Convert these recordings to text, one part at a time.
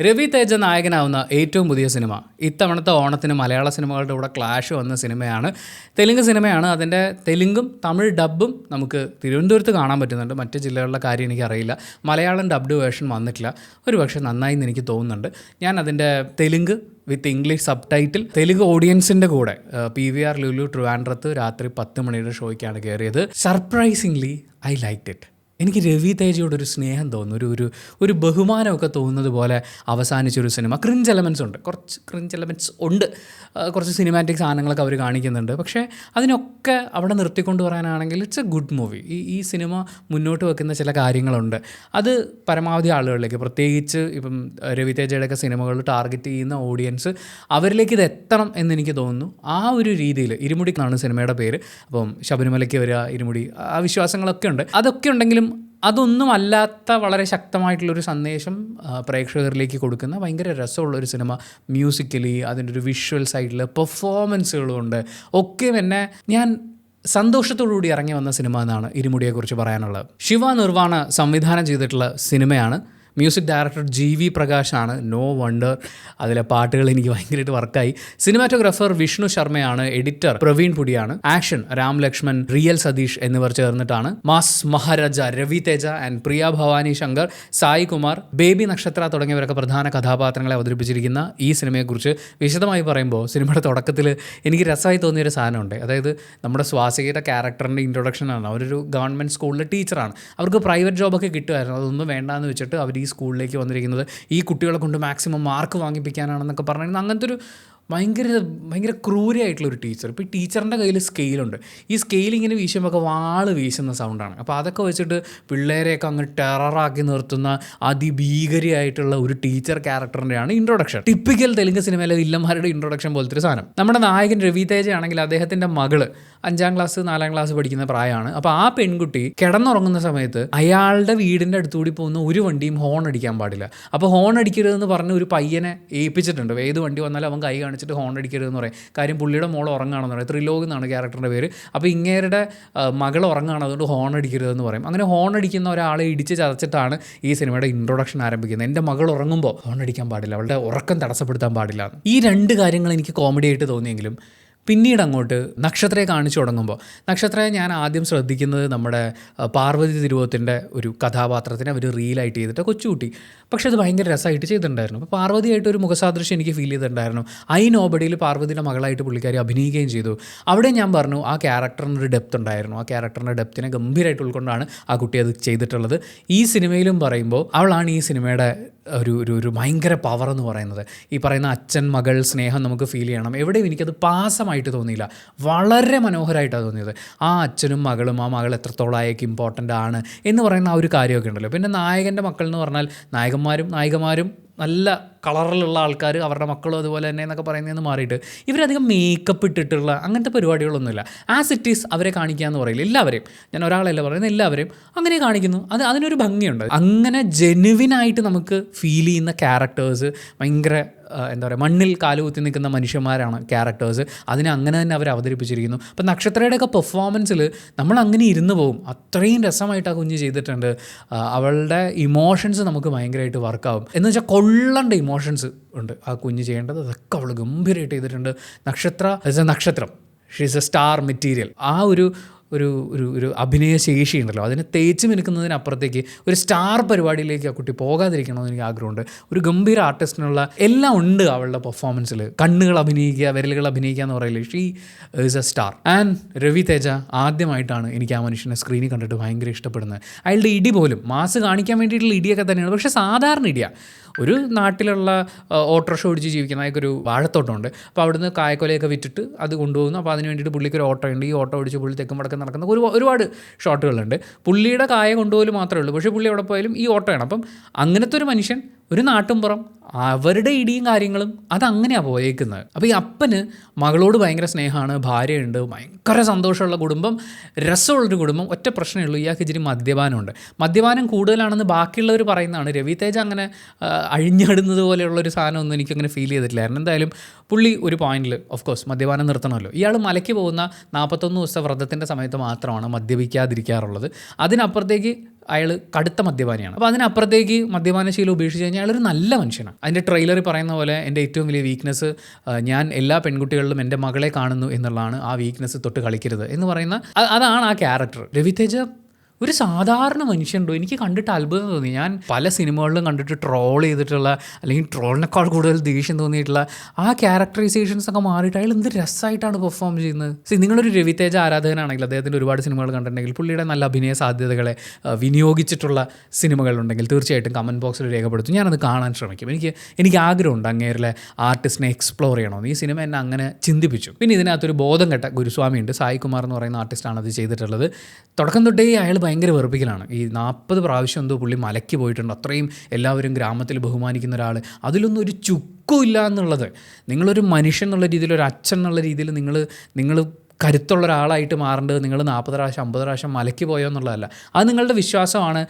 രവി തേജ നായകനാവുന്ന ഏറ്റവും പുതിയ സിനിമ ഇത്തവണത്തെ ഓണത്തിന് മലയാള സിനിമകളുടെ കൂടെ ക്ലാഷ് വന്ന സിനിമയാണ്. തെലുങ്ക് സിനിമയാണ്. അതിൻ്റെ തെലുങ്കും തമിഴ് ഡബ്ബും നമുക്ക് തിരുവനന്തപുരത്ത് കാണാൻ പറ്റുന്നുണ്ട്. മറ്റ് ജില്ലകളിലെ കാര്യം എനിക്കറിയില്ല. മലയാളം ഡബ്ഡ് വേർഷൻ വന്നിട്ടില്ല. ഒരു പക്ഷേ നന്നായി എന്ന് എനിക്ക് തോന്നുന്നുണ്ട്. ഞാൻ അതിൻ്റെ Telugu with English subtitle Telugu ഓഡിയൻസിൻ്റെ കൂടെ PVR ലുലു ട്രിവാൻഡ്രത്ത് രാത്രി 10 മണിയുടെ ഷോയ്ക്കാണ് കയറിയത്. Surprisingly I liked it. എനിക്ക് രവി തേജയോടൊരു സ്നേഹം തോന്നുന്നു, ഒരു ബഹുമാനമൊക്കെ തോന്നുന്നത് പോലെ അവസാനിച്ചൊരു സിനിമ. ക്രിഞ്ച് എലമെൻറ്റ്സ് ഉണ്ട്, കുറച്ച് ക്രിഞ്ച് എലമെൻറ്റ്സ് ഉണ്ട്, കുറച്ച് സിനിമാറ്റിക് സാധനങ്ങളൊക്കെ അവർ കാണിക്കുന്നുണ്ട്. പക്ഷേ അതിനൊക്കെ അവിടെ നിർത്തിക്കൊണ്ട് പറയാനാണെങ്കിൽ ഇറ്റ്സ് എ ഗുഡ് മൂവി. ഈ സിനിമ മുന്നോട്ട് വെക്കുന്ന ചില കാര്യങ്ങളുണ്ട്. അത് പരമാവധി ആളുകളിലേക്ക്, പ്രത്യേകിച്ച് ഇപ്പം രവി തേജയുടെയൊക്കെ സിനിമകൾ ടാർഗറ്റ് ചെയ്യുന്ന ഓഡിയൻസ്, അവരിലേക്ക് ഇത് എത്തണം എന്നെനിക്ക് തോന്നുന്നു. ആ ഒരു രീതിയിൽ ഇരുമുടി എന്നാണ് സിനിമയുടെ പേര്. അപ്പം ശബരിമലയ്ക്ക് വരിക, ഇരുമുടി, ആ വിശ്വാസങ്ങളൊക്കെ ഉണ്ട്. അതൊക്കെ ഉണ്ടെങ്കിലും അതൊന്നും അല്ലാത്ത വളരെ ശക്തമായിട്ടുള്ളൊരു സന്ദേശം പ്രേക്ഷകരിലേക്ക് കൊടുക്കുന്ന ഭയങ്കര രസമുള്ളൊരു സിനിമ. മ്യൂസിക്കലി അതിൻ്റെ ഒരു വിഷ്വൽ സൈഡിൽ പെർഫോമൻസുകളും ഉണ്ട്. ഒക്കെ എന്നെ ഞാൻ സന്തോഷത്തോടുകൂടി ഇറങ്ങി വന്ന സിനിമ എന്നാണ് ഇരുമുടിയെക്കുറിച്ച് പറയാനുള്ളത്. ശിവ നിർവാണ സംവിധാനം ചെയ്തിട്ടുള്ള സിനിമയാണ്. മ്യൂസിക് ഡയറക്ടർ GV പ്രകാശാണ്. നോ വണ്ടർ അതിലെ പാട്ടുകൾ എനിക്ക് ഭയങ്കരമായിട്ട് വർക്കായി. സിനിമാറ്റോഗ്രാഫർ വിഷ്ണു ശർമ്മയാണ്. എഡിറ്റർ പ്രവീൺ പുടിയാണ്. ആക്ഷൻ രാം ലക്ഷ്മൺ, റിയൽ സതീഷ് എന്നിവർ ചേർന്നിട്ടാണ്. Mass Maharaja Ravi Teja and Priya Bhavani Shankar, Sai Kumar, baby Nakshatra തുടങ്ങിയവരൊക്കെ പ്രധാന കഥാപാത്രങ്ങളെ അവതരിപ്പിച്ചിരിക്കുന്ന ഈ സിനിമയെക്കുറിച്ച് വിശദമായി പറയുമ്പോൾ സിനിമയുടെ തുടക്കത്തിൽ എനിക്ക് രസമായി തോന്നിയൊരു സാധനമുണ്ട്. അതായത് നമ്മുടെ സ്വാസികയുടെ ക്യാരക്ടറിൻ്റെ ഇൻട്രൊഡക്ഷനാണ്. അവരൊരു ഗവൺമെൻറ് സ്കൂളിലെ ടീച്ചറാണ്. അവർക്ക് പ്രൈവറ്റ് ജോബൊക്കെ കിട്ടുമായിരുന്നു. അതൊന്നും വേണ്ടാന്ന് വെച്ചിട്ട് അവർ ഈ സ്കൂളിലേക്ക് വന്നിരിക്കുന്നത് ഈ കുട്ടികളെ കൊണ്ട് മാക്സിമം മാർക്ക് വാങ്ങിപ്പിക്കാനാണെന്നൊക്കെ പറഞ്ഞിരുന്നത്. അങ്ങനത്തെ ഒരു ഭയങ്കര ക്രൂരമായിട്ടുള്ളൊരു ടീച്ചർ. ഇപ്പോൾ ഈ ടീച്ചറിൻ്റെ കയ്യിൽ സ്കെയിലുണ്ട്. ഈ സ്കെയിൽ ഇങ്ങനെ വീശുമ്പോൾ വാള് വീശുന്ന സൗണ്ടാണ്. അപ്പോൾ അതൊക്കെ വെച്ചിട്ട് പിള്ളേരെയൊക്കെ അങ്ങ് ടെററാക്കി നിർത്തുന്ന അതിഭീകരമായിട്ടുള്ള ഒരു ടീച്ചർ ക്യാരക്ടറിൻ്റെയാണ് ഇൻട്രൊഡക്ഷൻ. ടിപ്പിക്കൽ തെലുങ്ക് സിനിമയിലെ വില്ലന്മാരുടെ ഇൻട്രൊഡക്ഷൻ പോലത്തെ ഒരു സാധനം. നമ്മുടെ നായകൻ രവി തേജ ആണെങ്കിൽ അദ്ദേഹത്തിൻ്റെ മകള് 5ാം ക്ലാസ് 4ാം ക്ലാസ് പഠിക്കുന്ന പ്രായമാണ്. അപ്പോൾ ആ പെൺകുട്ടി കിടന്നുറങ്ങുന്ന സമയത്ത് അയാളുടെ വീടിൻ്റെ അടുത്തുകൂടി പോകുന്ന ഒരു വണ്ടിയും ഹോൺ അടിക്കാൻ പാടില്ല. അപ്പോൾ ഹോൺ അടിക്കരുതെന്ന് പറഞ്ഞ് ഒരു പയ്യനെ ഏൽപ്പിച്ചിട്ടുണ്ട്. ഏത് വണ്ടി വന്നാലും അവൻ കൈ കാണിച്ചിട്ട് ഹോൺ അടിക്കരുതെന്ന് പറയും. കാര്യം പുള്ളിയുടെ മോൾ ഉറങ്ങുകയാണെന്ന് പറയും. ത്രിലോക് എന്നാണ് ക്യാരക്ടറിൻ്റെ പേര്. അപ്പോൾ ഇങ്ങേരുടെ മകൾ ഉറങ്ങുകയാണ്, അതുകൊണ്ട് ഹോൺ അടിക്കരുതെന്ന് പറയും. അങ്ങനെ ഹോൺ അടിക്കുന്ന ഒരാളെ ഇടിച്ച് ചതച്ചിട്ടാണ് ഈ സിനിമയുടെ ഇൻട്രൊഡക്ഷൻ ആരംഭിക്കുന്നത്. എൻ്റെ മകൾ ഉറങ്ങുമ്പോൾ ഹോൺ അടിക്കാൻ പാടില്ല, അവളുടെ ഉറക്കം തടസ്സപ്പെടുത്താൻ പാടില്ല. ഈ 2 കാര്യങ്ങൾ എനിക്ക് കോമഡി ആയിട്ട് തോന്നിയെങ്കിലും പിന്നീട് അങ്ങോട്ട് നക്ഷത്രയെ കാണിച്ചു തുടങ്ങുമ്പോൾ, നക്ഷത്രയെ ഞാൻ ആദ്യം ശ്രദ്ധിക്കുന്നത് നമ്മുടെ പാർവതി തിരുവോത്തിൻ്റെ ഒരു കഥാപാത്രത്തിനെ അവർ റീലായിട്ട് ചെയ്തിട്ട് കൊച്ചുകുട്ടി. പക്ഷേ അത് ഭയങ്കര രസമായിട്ട് ചെയ്തിട്ടുണ്ടായിരുന്നു. അപ്പോൾ പാർവതിയായിട്ട് ഒരു മുഖസാദൃശ്യം എനിക്ക് ഫീൽ ചെയ്തിട്ടുണ്ടായിരുന്നു. നോബഡിയിൽ പാർവതിയുടെ മകളായിട്ട് പുള്ളിക്കാരി അഭിനയിക്കുകയും ചെയ്തു. അവിടെ ഞാൻ പറഞ്ഞു ആ ക്യാരക്ടറിനൊരു ഡെപ്ത് ഉണ്ടായിരുന്നു. ആ ക്യാരക്ടറിൻ്റെ ഡെപ്തിനെ ഗംഭീരമായിട്ട് ഉൾക്കൊണ്ടാണ് ആ കുട്ടി അത് ചെയ്തിട്ടുള്ളത്. ഈ സിനിമയിലും പറയുമ്പോൾ അവളാണ് ഈ സിനിമയുടെ ഒരു ഭയങ്കര പവർ എന്ന് പറയുന്നത്. ഈ പറയുന്ന അച്ഛൻ മകൾ സ്നേഹം നമുക്ക് ഫീൽ ചെയ്യണം. എവിടെയും എനിക്കത് പാസമായിട്ട് തോന്നിയില്ല, വളരെ മനോഹരമായിട്ടാണ് തോന്നിയത്. ആ അച്ഛനും മകളും, ആ മകൾ എത്രത്തോളം അയക്ക് ഇമ്പോർട്ടൻ്റ് ആണ് എന്ന് പറയുന്ന ആ ഒരു കാര്യമൊക്കെ ഉണ്ടല്ലോ. പിന്നെ നായകൻ്റെ മക്കൾ എന്ന് പറഞ്ഞാൽ നായികമാരും നല്ല കളറിലുള്ള ആൾക്കാർ, അവരുടെ മക്കളും അതുപോലെ തന്നെ എന്നൊക്കെ പറയുന്നതെന്ന് മാറിയിട്ട് ഇവരധികം മേക്കപ്പ് ഇട്ടിട്ടുള്ള അങ്ങനത്തെ പരിപാടികളൊന്നുമില്ല. ആസ് ഇറ്റ് ഈസ് അവരെ കാണിക്കുക എന്ന് പറയില്ല. എല്ലാവരെയും, ഞാൻ ഒരാളല്ല പറയുന്നത്, എല്ലാവരെയും അങ്ങനെ കാണിക്കുന്നു. അതിനൊരു ഭംഗിയുണ്ട്. അങ്ങനെ ജെനുവിനായിട്ട് നമുക്ക് ഫീൽ ചെയ്യുന്ന ക്യാരക്ടേഴ്സ്, ഭയങ്കര എന്താ പറയുക, മണ്ണിൽ കാലുകുത്തി നിൽക്കുന്ന മനുഷ്യന്മാരാണ് ക്യാരക്ടേഴ്സ്. അതിനെ അങ്ങനെ തന്നെ അവർ അവതരിപ്പിച്ചിരിക്കുന്നു. അപ്പം നക്ഷത്രയുടെയൊക്കെ പെർഫോമൻസിൽ നമ്മൾ അങ്ങനെ ഇരുന്ന് പോകും. അത്രയും രസമായിട്ട് ആ കുഞ്ഞ് ചെയ്തിട്ടുണ്ട്. അവളുടെ ഇമോഷൻസ് നമുക്ക് ഭയങ്കരമായിട്ട് വർക്കാവും. എന്ന് വെച്ചാൽ കൊള്ളേണ്ട ഇമോഷൻസ് ഉണ്ട് ആ കുഞ്ഞ് ചെയ്യേണ്ടത്. അതൊക്കെ അവൾ ഗംഭീരമായിട്ട് ചെയ്തിട്ടുണ്ട്. നക്ഷത്രം ഷീസ് എ സ്റ്റാർ മെറ്റീരിയൽ. ആ ഒരു അഭിനയ ശേഷി ഉണ്ടല്ലോ, അതിനെ തേച്ച് മിനുക്കുന്നതിനപ്പുറത്തേക്ക് ഒരു സ്റ്റാർ പരിപാടിയിലേക്ക് ആ കുട്ടി പോകാതിരിക്കണമെന്ന് എനിക്ക് ആഗ്രഹമുണ്ട്. ഒരു ഗംഭീര ആർട്ടിസ്റ്റിനുള്ള എല്ലാം ഉണ്ട് അവളുടെ പെർഫോമൻസിൽ. കണ്ണുകൾ അഭിനയിക്കുക, വിരലുകൾ അഭിനയിക്കുക എന്ന് പറയില്ലേ, she is A star. And Ravi Teja ആദ്യമായിട്ടാണ് എനിക്ക് ആ മനുഷ്യനെ സ്ക്രീനിൽ കണ്ടിട്ട് ഭയങ്കര ഇഷ്ടപ്പെടുന്നത്. അയാളുടെ ഇടി പോലും മാസ് കാണിക്കാൻ വേണ്ടിയിട്ടുള്ള ഇടിയൊക്കെ തന്നെയാണ്, പക്ഷേ സാധാരണ ഇടിയാണ്. ഒരു നാട്ടിലുള്ള ഓട്ടോറിക്ഷ ഓടിച്ച് ജീവിക്കുന്ന അയാൾക്കൊരു വാഴത്തോട്ടമുണ്ട്. അപ്പോൾ അവിടുന്ന് കായക്കൊലയൊക്കെ വിറ്റിട്ട് അത് കൊണ്ടുപോകുന്നു. അപ്പോൾ അതിന് വേണ്ടിയിട്ട് പുള്ളിക്ക് ഒരു ഓട്ടോ ഉണ്ട്. ഈ ഓട്ടോ ഓടിച്ച് പുള്ളി തെക്കും വടക്കം നടക്കുന്ന ഒരുപാട് ഷോട്ടുകളുണ്ട്. പുള്ളിയുടെ കായ കൊണ്ടുപോലും മാത്രമേ ഉള്ളൂ, പക്ഷേ പുള്ളി എവിടെ പോയാലും ഈ ഓട്ടോയാണ്. അപ്പം അങ്ങനത്തെ ഒരു മനുഷ്യൻ, ഒരു നാട്ടുംപുറം, അവരുടെ ഇടിയും കാര്യങ്ങളും അതങ്ങനെയാണ് പോയേക്കുന്നത്. അപ്പോൾ ഈ അപ്പന് മകളോട് ഭയങ്കര സ്നേഹമാണ്, ഭാര്യയുണ്ട്, ഭയങ്കര സന്തോഷമുള്ള കുടുംബം, രസമുള്ളൊരു കുടുംബം. ഒറ്റ പ്രശ്നമേ ഉള്ളൂ, ഇയാൾക്ക് ഇച്ചിരി മദ്യപാനമുണ്ട്. മദ്യപാനം കൂടുതലാണെന്ന് ബാക്കിയുള്ളവർ പറയുന്നതാണ്. രവി തേജ അങ്ങനെ അഴിഞ്ഞാടുന്നത് പോലെയുള്ളൊരു സാധനമൊന്നും എനിക്കങ്ങനെ ഫീൽ ചെയ്തിട്ടില്ലായിരുന്നു. എന്തായാലും പുള്ളി ഒരു പോയിന്റിൽ ഓഫ് കോഴ്സ് മദ്യപാനം നിർത്തണമല്ലോ. ഇയാൾ മലയ്ക്ക് പോകുന്ന 41 ദിവസത്തെ വ്രതത്തിൻ്റെ സമയത്ത് മാത്രമാണ് മദ്യപിക്കാതിരിക്കാറുള്ളത്. അതിനപ്പുറത്തേക്ക് അയാൾ കടുത്ത മദ്യപാനിയാണ്. അപ്പോൾ അതിനപ്പുറത്തേക്ക് മദ്യപാനശീലം ഉപേക്ഷിച്ച് കഴിഞ്ഞാൽ അയാളൊരു നല്ല മനുഷ്യനാണ്. അതിൻ്റെ ട്രെയിലറിൽ പറയുന്ന പോലെ എൻ്റെ ഏറ്റവും വലിയ വീക്ക്നെസ് ഞാൻ എല്ലാ പെൺകുട്ടികളിലും എൻ്റെ മകളെ കാണുന്നു എന്നുള്ളതാണ്. ആ വീക്ക്നെസ് തൊട്ട് കളിക്കരുത് എന്ന് പറയുന്ന അതാണ് ആ ക്യാരക്ടർ. രവിതേജ ഒരു സാധാരണ മനുഷ്യനുണ്ടോ? എനിക്ക് കണ്ടിട്ട് അത്ഭുതം തോന്നി. ഞാൻ പല സിനിമകളിലും കണ്ടിട്ട് ട്രോൾ ചെയ്തിട്ടുള്ള, അല്ലെങ്കിൽ ട്രോളിനേക്കാൾ കൂടുതൽ ദേഷ്യം തോന്നിയിട്ടുള്ള ആ ക്യാരക്ടറൈസേഷൻസ് ഒക്കെ മാറിയിട്ട് അയാൾ എന്ത് രസമായിട്ടാണ് പെർഫോം ചെയ്യുന്നത്. നിങ്ങളൊരു രവിതേജ ആരാധകനാണെങ്കിൽ, അദ്ദേഹത്തിൻ്റെ ഒരുപാട് സിനിമകൾ കണ്ടിട്ടുണ്ടെങ്കിൽ, പുള്ളിയുടെ നല്ല അഭിനയ സാധ്യതകളെ വിനിയോഗിച്ചിട്ടുള്ള സിനിമകളുണ്ടെങ്കിൽ തീർച്ചയായിട്ടും കമൻറ്റ് ബോക്സിൽ രേഖപ്പെടുത്തും. ഞാനത് കാണാൻ ശ്രമിക്കും. എനിക്ക് ആഗ്രഹമുണ്ട് അങ്ങേരിലെ ആർട്ടിസ്റ്റിനെ എക്സ്പ്ലോർ ചെയ്യണമെന്ന്. ഈ സിനിമ എന്നെ അങ്ങനെ ചിന്തിപ്പിച്ചു. പിന്നെ ഇതിനകത്തൊരു ബോധം കെട്ട ഗുരുസ്വാമിയുണ്ട്. സായി കുമാർ എന്ന് പറയുന്ന ആർട്ടിസ്റ്റാണ് അത് ചെയ്തിട്ടുള്ളത്. തുടക്കം തൊട്ടേ അയാൾ ഭയങ്കര വെറുപ്പിക്കലാണ്. ഈ 40 പ്രാവശ്യം എന്തോ പുള്ളി മലയ്ക്ക് പോയിട്ടുണ്ട്. അത്രയും എല്ലാവരും ഗ്രാമത്തിൽ ബഹുമാനിക്കുന്ന ഒരാൾ, അതിലൊന്നും ഒരു ചുക്കുമില്ല എന്നുള്ളത്. നിങ്ങളൊരു മനുഷ്യൻ എന്നുള്ള രീതിയിൽ, ഒരു അച്ഛൻ എന്നുള്ള രീതിയിൽ നിങ്ങൾ കരുത്തുള്ള ഒരാളായിട്ട് മാറേണ്ടത് നിങ്ങൾ 40 പ്രാവശ്യം 50 പ്രാവശ്യം മലയ്ക്ക് പോയോ എന്നുള്ളതല്ല. അത് നിങ്ങളുടെ വിശ്വാസമാണ്.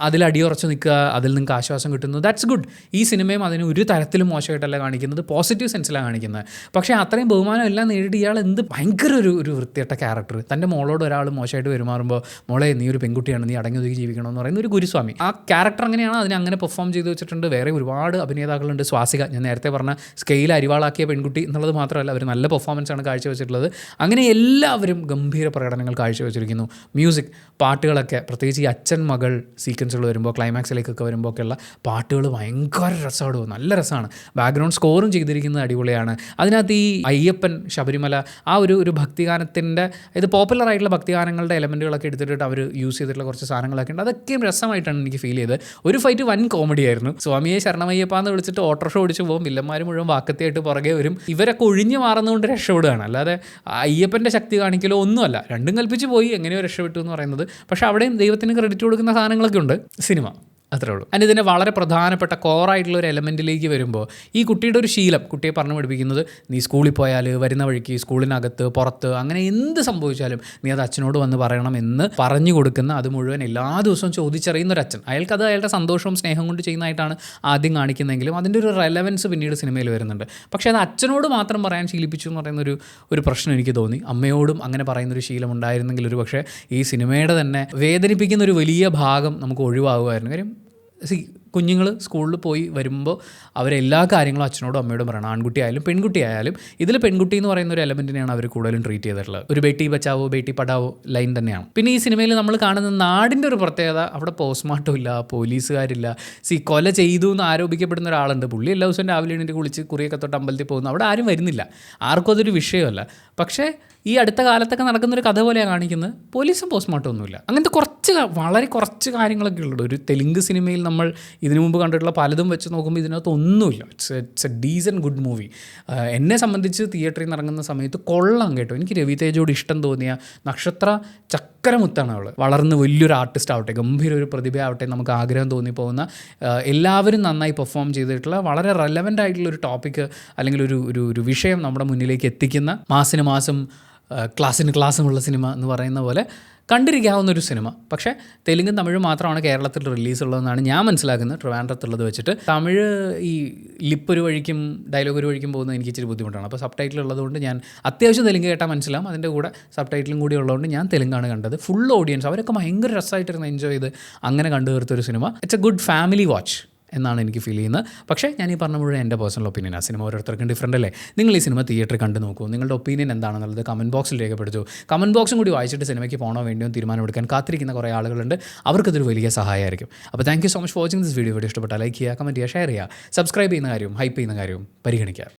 അതിൽ അടിയുറച്ച് നിൽക്കുക, അതിൽ നിങ്ങൾക്ക് ആശ്വാസം കിട്ടുന്നു. That's good. ഈ സിനിമയും അതിന് ഒരു തരത്തിലും മോശമായിട്ടല്ല കാണിക്കുന്നത്, പോസിറ്റീവ് സെൻസിലാണ് കാണിക്കുന്നത്. പക്ഷേ അത്രയും ബഹുമാനം എല്ലാം നേരിട്ട് ഇയാൾ എന്ത് ഭയങ്കര ഒരു വൃത്തിയട്ട ക്യാരക്ടർ. തൻ്റെ മോളോട് ഒരാൾ മോശമായിട്ട് പെരുമാറുമ്പോൾ, മോളെ നീ ഒരു പെൺകുട്ടിയാണ്, നീ അടങ്ങി ഒതുക്കി ജീവിക്കണമെന്ന് പറയുന്ന ഒരു ഗുരുസ്വാമി. ആ ക്യാരക്ടർ അങ്ങനെയാണ്, അതിനെ അങ്ങനെ പെർഫോം ചെയ്ത് വെച്ചിട്ടുണ്ട്. വേറെ ഒരുപാട് അഭിനേതാക്കളുണ്ട്. സ്വാസിക, ഞാൻ നേരത്തെ പറഞ്ഞ സ്കെയിൽ അരിവാളാക്കിയ പെൺകുട്ടി എന്നുള്ളത് മാത്രമല്ല, അവർ നല്ല പെർഫോമൻസാണ് കാഴ്ചവെച്ചിട്ടുള്ളത്. അങ്ങനെ എല്ലാവരും ഗംഭീര പ്രകടനങ്ങൾ കാഴ്ചവെച്ചിരിക്കുന്നു. മ്യൂസിക്, പാട്ടുകളൊക്കെ, പ്രത്യേകിച്ച് ഈ അച്ഛൻ മകൾ സീക്വൻസുകൾ വരുമ്പോൾ, ക്ലൈമാക്സിലേക്കൊക്കെ വരുമ്പോൾ ഒക്കെയുള്ള പാട്ടുകൾ ഭയങ്കര രസമാണ്, നല്ല രസമാണ്. ബാക്ക്ഗ്രൗണ്ട് സ്കോറും ചെയ്തിരിക്കുന്നത് അടിപൊളിയാണ്. അതിനകത്ത് ഈ അയ്യപ്പൻ ശബരിമല ആ ഒരു ഭക്തിഗാനത്തിൻ്റെ, ഇത് പോപ്പുലറായിട്ടുള്ള ഭക്തിഗാനങ്ങളുടെ എലമെൻറ്റുകളൊക്കെ എടുത്തിട്ട് അവർ യൂസ് ചെയ്തിട്ടുള്ള കുറച്ച് സാധനങ്ങളൊക്കെ ഉണ്ട്. അതൊക്കെയും രസമായിട്ടാണ് എനിക്ക് ഫീൽ ചെയ്തത്. ഒരു ഫൈറ്റ് വൻ കോമഡി ആയിരുന്നു. സ്വാമിയെ ശരണമയ്യപ്പ എന്ന് വിളിച്ചിട്ട് ഓട്ടോറിക്ഷ ഓടിച്ച് പോകും, വില്ലന്മാർ മുഴുവൻ വാക്കത്തിയായിട്ട് പുറകെ വരും. ഇവരൊക്കെ ഒഴിഞ്ഞു മാറുന്നതുകൊണ്ട് രക്ഷപ്പെടുകയാണ്, അല്ലാതെ അയ്യപ്പൻ്റെ ശക്തി കാണിക്കലോ ഒന്നുമല്ല. രണ്ടും കൽപ്പിച്ച് പോയി എങ്ങനെയോ രക്ഷപ്പെട്ടു എന്ന് പറയുന്നത്. പക്ഷേ അവിടെയും ദൈവത്തിന് ക്രെഡിറ്റ് കൊടുക്കുന്ന സാധനങ്ങളൊക്കെ ഉണ്ട്. സിനിമ അത്രേ ഉള്ളൂ. അതിന് ഇതിൻ്റെ വളരെ പ്രധാനപ്പെട്ട കോറായിട്ടുള്ള ഒരു എലമെൻറ്റിലേക്ക് വരുമ്പോൾ, ഈ കുട്ടിയുടെ ഒരു ശീലം, കുട്ടിയെ പറഞ്ഞു പഠിപ്പിക്കുന്നത്, നീ സ്കൂളിൽ പോയാൽ വരുന്ന വഴിക്ക് സ്കൂളിനകത്ത് പുറത്ത് അങ്ങനെ എന്ത് സംഭവിച്ചാലും നീ അത് അച്ഛനോട് വന്ന് പറയണം എന്ന് പറഞ്ഞു കൊടുക്കുന്ന, അത് മുഴുവൻ എല്ലാ ദിവസവും ചോദിച്ചറിയുന്ന ഒരു അച്ഛൻ. അയാൾക്കത് അയാളുടെ സന്തോഷവും സ്നേഹം കൊണ്ട് ചെയ്യുന്നതായിട്ടാണ് ആദ്യം കാണിക്കുന്നതെങ്കിലും അതിൻ്റെ ഒരു റെലവൻസ് പിന്നീട് സിനിമയിൽ വരുന്നുണ്ട്. പക്ഷേ അത് അച്ഛനോട് മാത്രം പറയാൻ ശീലിപ്പിച്ചു എന്ന് പറയുന്നൊരു പ്രശ്നം എനിക്ക് തോന്നി. അമ്മയോടും അങ്ങനെ പറയുന്നൊരു ശീലം ഉണ്ടായിരുന്നെങ്കിൽ ഒരു പക്ഷേ ഈ സിനിമയുടെ തന്നെ വേദനിപ്പിക്കുന്ന ഒരു വലിയ ഭാഗം നമുക്ക് ഒഴിവാകുമായിരുന്നു. കാര്യം കുഞ്ഞുങ്ങൾ സ്കൂളിൽ പോയി വരുമ്പോൾ അവരെല്ലാ കാര്യങ്ങളും അച്ഛനോടും അമ്മയോടും പറയണം. ആൺകുട്ടി ആയാലും പെൺകുട്ടി ആയാലും. ഇതിൽ പെൺകുട്ടി എന്ന് പറയുന്ന ഒരു എലമെൻറ്റിനെയാണ് അവർ കൂടുതലും ട്രീറ്റ് ചെയ്തിട്ടുള്ളത്. ഒരു ബേട്ടി ബച്ചാവോ ബേട്ടി പഠാവോ ലൈൻ തന്നെയാണ്. പിന്നെ ഈ സിനിമയിൽ നമ്മൾ കാണുന്ന നാടിൻ്റെ ഒരു പ്രത്യേകത, അവിടെ പോസ്റ്റ്മോർട്ടം ഇല്ല, പോലീസുകാരില്ല. കൊല ചെയ്തു എന്ന് ആരോപിക്കപ്പെടുന്ന ഒരാളുണ്ട്. പുള്ളി എല്ലാ ദിവസവും രാവിലെ എണീറ്റ് കുളിച്ച് കുറിയൊക്കെ തൊട്ട് അമ്പലത്തിൽ പോകുന്നു. അവിടെ ആരും വരുന്നില്ല, ആർക്കും അതൊരു വിഷയമല്ല. പക്ഷേ ഈ അടുത്ത കാലത്തൊക്കെ നടക്കുന്നൊരു കഥ പോലെയാണ് കാണിക്കുന്നത്. പോലീസും പോസ്റ്റ്മോർട്ടം ഒന്നുമില്ല. അങ്ങനത്തെ വളരെ കുറച്ച് കാര്യങ്ങളൊക്കെ ഉള്ളൂ. ഒരു തെലുങ്ക് സിനിമയിൽ നമ്മൾ ഇതിനു മുമ്പ് കണ്ടിട്ടുള്ള പലതും വെച്ച് നോക്കുമ്പോൾ ഇതിനകത്ത് ഒന്നുമില്ല. It's A decent good movie. എന്നെ സംബന്ധിച്ച് തിയേറ്ററിൽ നിന്ന് ഇറങ്ങുന്ന സമയത്ത് കൊള്ളാം കേട്ടോ. എനിക്ക് രവിതേജയോട് ഇഷ്ടം തോന്നിയ നക്ഷത്ര ചക്കരമുത്താണ് അവൾ. വളർന്ന് വലിയൊരു ആർട്ടിസ്റ്റ് ആവട്ടെ, ഗംഭീര ഒരു പ്രതിഭ ആവട്ടെ, നമുക്ക് ആഗ്രഹം തോന്നിപ്പോകുന്ന, എല്ലാവരും നന്നായി പെർഫോം ചെയ്തിട്ടുള്ള, വളരെ റെലവൻ്റ് ആയിട്ടുള്ള ഒരു ടോപ്പിക്ക് അല്ലെങ്കിൽ ഒരു വിഷയം നമ്മുടെ മുന്നിലേക്ക് എത്തിക്കുന്ന, മാസിന് മാസം ക്ലാസ്സിന് ക്ലാസ്സുമുള്ള സിനിമ എന്ന് പറയുന്ന പോലെ കണ്ടിരിക്കാവുന്ന ഒരു സിനിമ. പക്ഷേ തെലുങ്കും തമിഴും മാത്രമാണ് കേരളത്തിൽ റിലീസുള്ളതെന്നാണ് ഞാൻ മനസ്സിലാക്കുന്നത്, ട്രിവാൻഡ്രത്തുള്ളത് വെച്ചിട്ട്. തമിഴ് ഈ ലിപ്പ് ഒരു വഴിക്കും ഡയലോഗ് ഒരു വഴിക്കും പോകുന്നത് എനിക്ക് ഇച്ചിരി ബുദ്ധിമുട്ടാണ്. അപ്പോൾ സബ് ടൈറ്റിൽ ഉള്ളതുകൊണ്ട് ഞാൻ അത്യാവശ്യം തെലുങ്ക് കേട്ടാൽ മനസ്സിലാവും. അതിൻ്റെ കൂടെ സബ് ടൈറ്റിലും കൂടി ഉള്ളതുകൊണ്ട് ഞാൻ തെലുങ്കാണ് കണ്ടത്. ഫുൾ ഓഡിയൻസ് അവരൊക്കെ ഭയങ്കര രസമായിട്ടിരുന്ന് എൻജോയ് ചെയ്ത് അങ്ങനെ കണ്ടു തീർത്തൊരു സിനിമ. It's a good family watch എന്നാണ് എനിക്ക് ഫീൽ ചെയ്യുന്നത്. പക്ഷേ ഞാൻ ഈ പറഞ്ഞ മുഴുവൻ എൻ്റെ പേഴ്സണൽ ഒപ്പീനിയനാണ്. സിനിമ ഓരോരുത്തർക്കും ഡിഫറൻ്റ് അല്ലേ. നിങ്ങൾ ഈ സിനിമ തിയേറ്ററിൽ കണ്ടു നോക്കൂ. നിങ്ങളുടെ ഒപ്പീനിയൻ എന്താണെന്നുള്ളത് കമൻറ്റ് ബോക്സിൽ രേഖപ്പെടുത്തു. കമൻറ്റ് ബോക്സും കൂടി വായിച്ചിട്ട് സിനിമയ്ക്ക് പോകണോ വേണ്ടിയോ തീരുമാനമെടുക്കാൻ കാത്തിരിക്കുന്ന കുറേ ആളുകളുണ്ട്. അവർക്കതൊരു വലിയ സഹായമായിരിക്കും. അപ്പോൾ thank you so much for watching this video. ഇഷ്ടപ്പെട്ടാൽ ലൈക്ക് ചെയ്യുക, കമൻറ്റ് ചെയ്യുക, ഷെയർ ചെയ്യുക, സബ്സ്ക്രൈബ് ചെയ്യുന്ന കാര്യവും ഹൈപ്പ് ചെയ്യുന്ന കാര്യവും പരിഗണിക്കുക.